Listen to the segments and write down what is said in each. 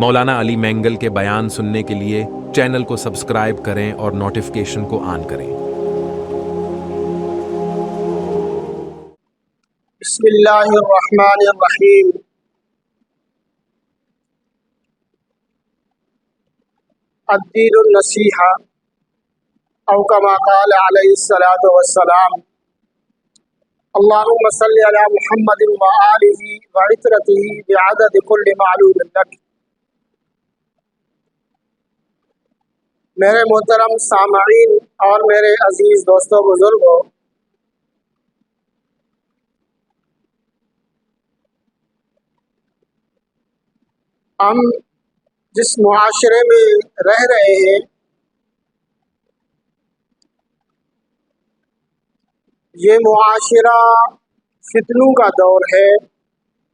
مولانا علی مینگل کے بیان سننے کے لیے چینل کو سبسکرائب کریں اور نوٹیفیکیشن کو آن کریں۔ بسم اللہ الرحمن الرحیم۔ الدین النصیحہ او کما قال علیہ الصلاۃ والسلام۔ اللہم صلی علی محمد وآلہ وعطرتہ بعدد کل معلوم لک۔ میرے محترم سامعین اور میرے عزیز دوستوں بزرگوں، ہم جس معاشرے میں رہ رہے ہیں یہ معاشرہ فتنوں کا دور ہے۔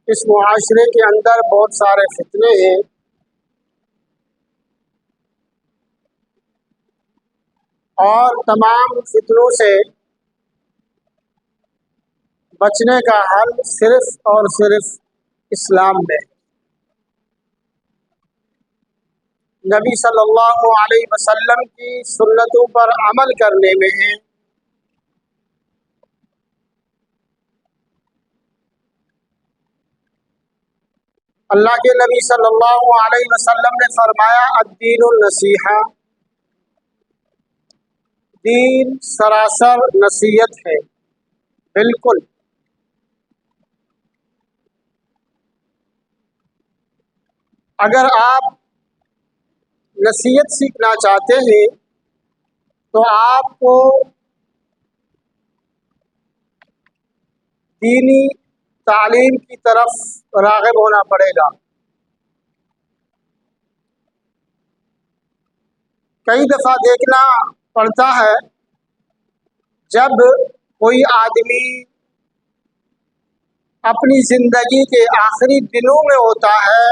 اس معاشرے کے اندر بہت سارے فتنے ہیں، اور تمام فتنوں سے بچنے کا حل صرف اور صرف اسلام میں ہے۔ نبی صلی اللہ علیہ وسلم کی سنتوں پر عمل کرنے میں ہے۔ اللہ کے نبی صلی اللہ علیہ وسلم نے فرمایا الدین النصیحہ، دین سراسر نصیحت ہے۔ بالکل اگر آپ نصیحت سیکھنا چاہتے ہیں تو آپ کو دینی تعلیم کی طرف راغب ہونا پڑے گا۔ کئی دفعہ دیکھنا پڑتا ہے جب کوئی آدمی اپنی زندگی کے آخری دنوں میں ہوتا ہے،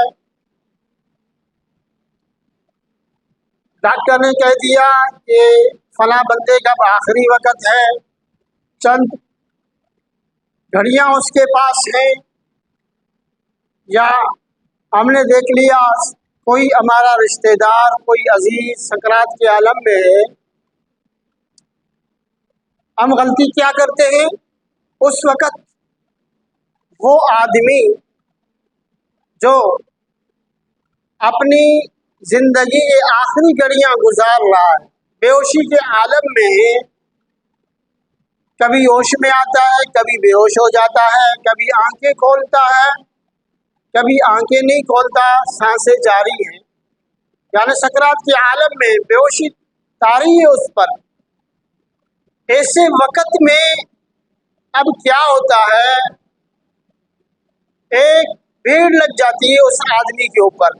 ڈاکٹر نے کہہ دیا کہ فلاں بندے کا آخری وقت ہے، چند گھڑیاں اس کے پاس ہیں، یا ہم نے دیکھ لیا کوئی ہمارا رشتہ دار، کوئی عزیز سکرات کے عالم میں ہے۔ ہم غلطی کیا کرتے ہیں؟ اس وقت وہ آدمی جو اپنی زندگی کے آخری گھڑیاں گزار رہا ہے، بے ہوشی کے عالم میں ہے، کبھی ہوش میں آتا ہے، کبھی بے ہوش ہو جاتا ہے، کبھی آنکھیں کھولتا ہے، کبھی آنکھیں نہیں کھولتا، سانسیں جاری ہیں، یعنی سکرات کے عالم میں بے ہوشی طاری ہے اس پر۔ ایسے وقت میں اب کیا ہوتا ہے، ایک بھیڑ لگ جاتی ہے اس آدمی کے اوپر۔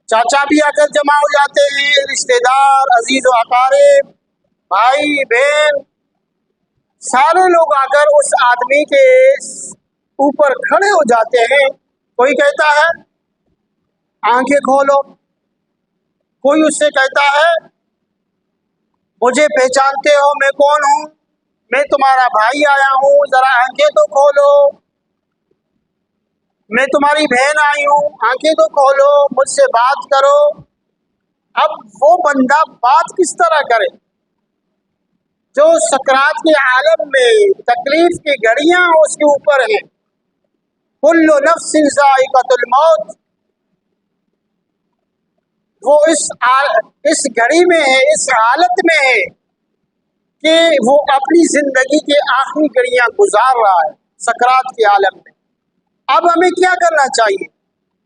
چاچا بھی آ کر جمع ہو جاتے ہیں، رشتہ دار، عزیز و اقارب، بھائی بہن، سارے لوگ آ کر اس آدمی کے اوپر کھڑے ہو جاتے ہیں۔ کوئی کہتا ہے آنکھیں کھولو، کوئی اس سے کہتا ہے مجھے پہچانتے ہو میں کون ہوں، میں تمہارا بھائی آیا ہوں، ذرا آنکھیں تو کھولو، میں تمہاری بہن آئی ہوں، آنکھیں تو کھولو، مجھ سے بات کرو۔ اب وہ بندہ بات کس طرح کرے جو سکرات کے عالم میں تکلیف کی گھڑیاں اس کے اوپر ہیں؟ کل نفس ذائقۃ الموت، وہ اس گھڑی میں ہے، اس حالت میں ہے کہ وہ اپنی زندگی کے آخری گھڑیاں گزار رہا ہے سکرات کے عالم میں۔ اب ہمیں کیا کرنا چاہیے؟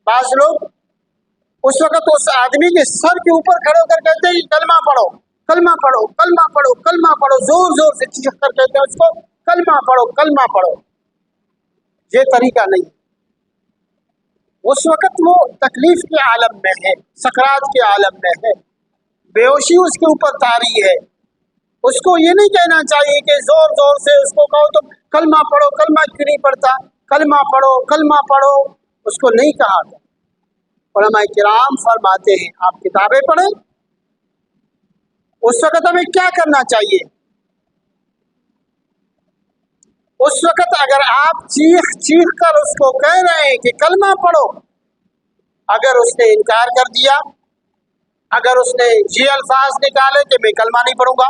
بعض لوگ اس وقت اس آدمی کے سر کے اوپر کھڑے ہو کر کہتے ہیں کلمہ پڑھو، کلمہ پڑھو، کلمہ پڑھو، کلمہ پڑھو، زور زور سے چیخ کر کہتے ہیں اس کو کلمہ پڑھو، کلمہ پڑھو۔ یہ طریقہ نہیں۔ اس وقت وہ تکلیف کے عالم میں ہے، سکرات کے عالم میں ہے، بے ہوشی اس کے اوپر طاری ہے۔ اس کو یہ نہیں کہنا چاہیے کہ زور زور سے اس کو کہو تم کلمہ پڑھو، کلمہ کیوں نہیں پڑھتا، کلمہ پڑھو، کلمہ پڑھو، اس کو نہیں کہا تھا۔ علماء کرام فرماتے ہیں آپ کتابیں پڑھیں، اس وقت ہمیں کیا کرنا چاہیے؟ उस वक़्त अगर आप चीख चीख कर उसको कह रहे हैं कि कलमा पढ़ो, अगर उसने इनकार कर दिया, अगर उसने ये अल्फाज निकाले कि मैं कलमा नहीं पढ़ूंगा,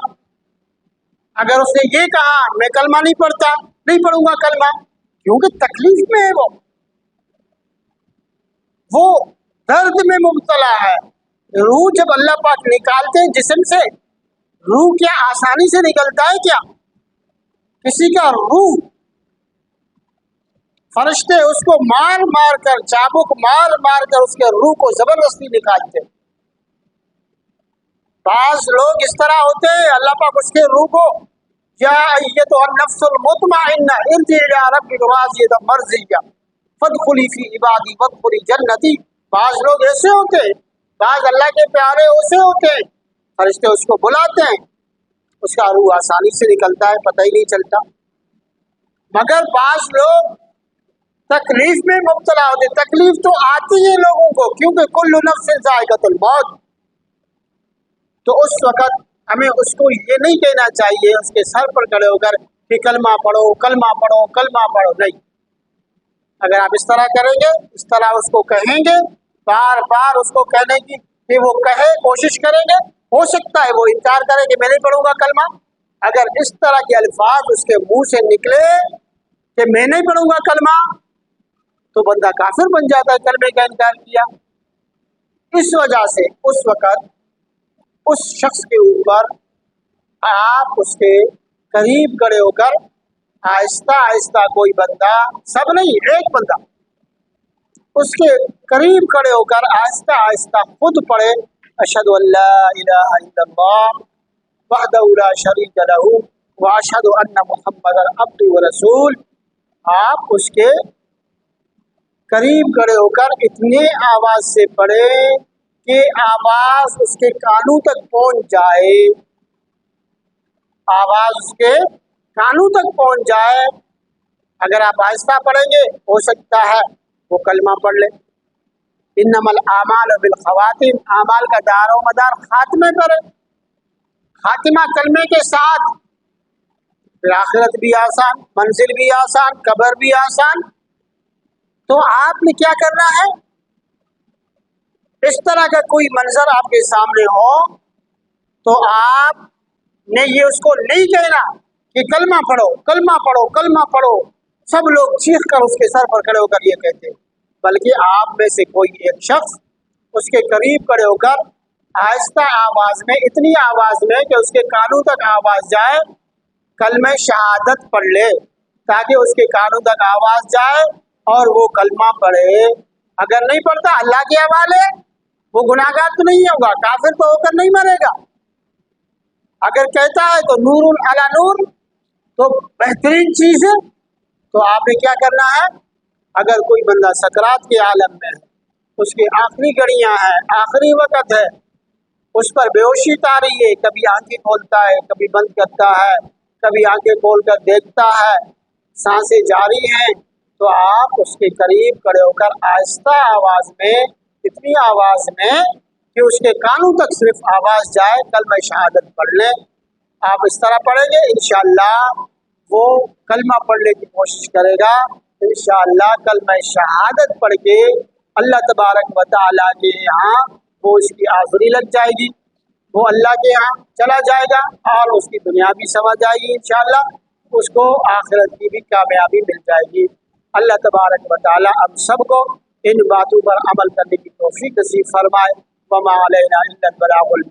अगर उसने ये कहा मैं कलमा नहीं पढ़ूंगा कलमा, क्योंकि तकलीफ में है, वो दर्द में मुब्तला है। रूह जब अल्लाह पाक निकालते हैं जिस्म से, रूह क्या आसानी से निकलता है क्या? किसी का रूह फरिश्ते उसको मार मार कर, चाबुक मार मार कर उसके रूह को जबरदस्ती निकालते। बाज लोग इस तरह होते हैं, अल्लाह पाक उसके रूह को या अय्यतुहन नफ्सुल मुतमइन्ना इरजी इला रब्बिक राज़ियतन मर्ज़िय्या फदखुली फी इबादी वदखुली जन्नती। बाज लोग ऐसे होते हैं, बाज अल्लाह के प्यारे ऐसे होते हैं, फरिश्ते उसको बुलाते हैं, उसका रूह आसानी से निकलता है, पता ही नहीं चलता। मगर बाज लोग तकलीफ में मुब्तला होते। तकलीफ तो आती है लोगों को, क्योंकि कुल्लु नफ्सिन ज़ाइक़तुल मौत। तो उस वक़्त हमें उसको ये नहीं कहना चाहिए उसके सर पर खड़े होकर कि कलमा पढ़ो कलमा पढ़ो कलमा पढ़ो, नहीं। अगर आप इस तरह करेंगे, इस तरह उसको कहेंगे, बार बार उसको कहने की कि वो कहे, कोशिश करेंगे, हो सकता है वो इनकार करे कि मैं नहीं पढ़ूंगा कलमा। अगर इस तरह के अल्फाज उसके मुंह से निकले कि मैं नहीं पढ़ूंगा कलमा, तो बंदा काफिर बन जाता है, कलमे का इनकार किया। इस वजह से उस वक़्त उस शख्स के ऊपर आप उसके करीब खड़े होकर आहिस्ता आहिस्ता, कोई बंदा, सब नहीं, एक बंदा उसके करीब खड़े होकर आहिस्ता आहिस्ता खुद पढ़े, अशहदु अल्ला इलाहा इल्लल्लाह वहदहु ला शरीक लहू व अशहदु अन्ना मुहम्मदन अब्दुहु व रसूल। आप उसके करीब खड़े होकर इतने आवाज से पढ़े कि आवाज उसके कानों तक पहुंच जाए, आवाज उसके कानों तक पहुंच जाए। अगर आप आहिस्ता पढ़ेंगे, हो सकता है वो कलमा पढ़ ले। इन्नमल आमाल बिल खवातिम, आमाल का दारो मदार खात्मे पर है। खातिमा कलमे के साथ फिर आखिरत भी आसान, मंजिल भी आसान, कब्र भी आसान। तो आपने क्या करना है, इस तरह का कोई मंजर आपके सामने हो तो आपने ये उसको नहीं कहना कि कलमा पढ़ो कलमा पढ़ो कलमा पढ़ो, सब लोग चीख कर उसके सर पर खड़े होकर ये कहते हैं, बल्कि आप में से कोई एक शख्स उसके करीब खड़े होकर आहिस्ता आवाज में, इतनी आवाज में कि उसके कानों तक आवाज जाए, कलमे शहादत पढ़ ले, ताकि उसके कानों तक आवाज जाए और वो कलमा पढ़े। अगर नहीं पढ़ता, अल्लाह के हवाले, वो गुनाहगार तो नहीं होगा, काफिर तो होकर नहीं मरेगा। अगर कहता है तो नूरुन अला नूर, तो बेहतरीन चीज है। तो आपने क्या करना है, अगर कोई बंदा सकरात के आलम में है, उसकी आखिरी घड़ियां हैं, आखिरी वक्त है, उस पर बेहोशी तारी है, कभी आंखें खोलता है, कभी बंद करता है, कभी आंखें खोल कर देखता है, सांसें जारी हैं, तो आप उसके करीब खड़े होकर आहिस्ता आवाज में, इतनी आवाज में कि उसके कानों तक सिर्फ आवाज जाए, कलमा शहादत पढ़ ले। आप इस तरह पढ़ेंगे, इंशाअल्लाह वो कलमा पढ़ने की कोशिश करेगा, इंशाअल्लाह कलमा शहादत पढ़ के अल्लाह तबारक व तआला के यहाँ वो इसकी हाज़िरी लग जाएगी, वो अल्लाह के यहाँ चला जाएगा और उसकी दुनिया भी समझ आएगी, इंशाअल्लाह उसको आखिरत की भी कामयाबी मिल जाएगी। अल्लाह तबारक व तआला हम सबको इन बातों पर अमल करने की तौफीक नसीब फरमाए। वमा अलैना इल्लल बलागुल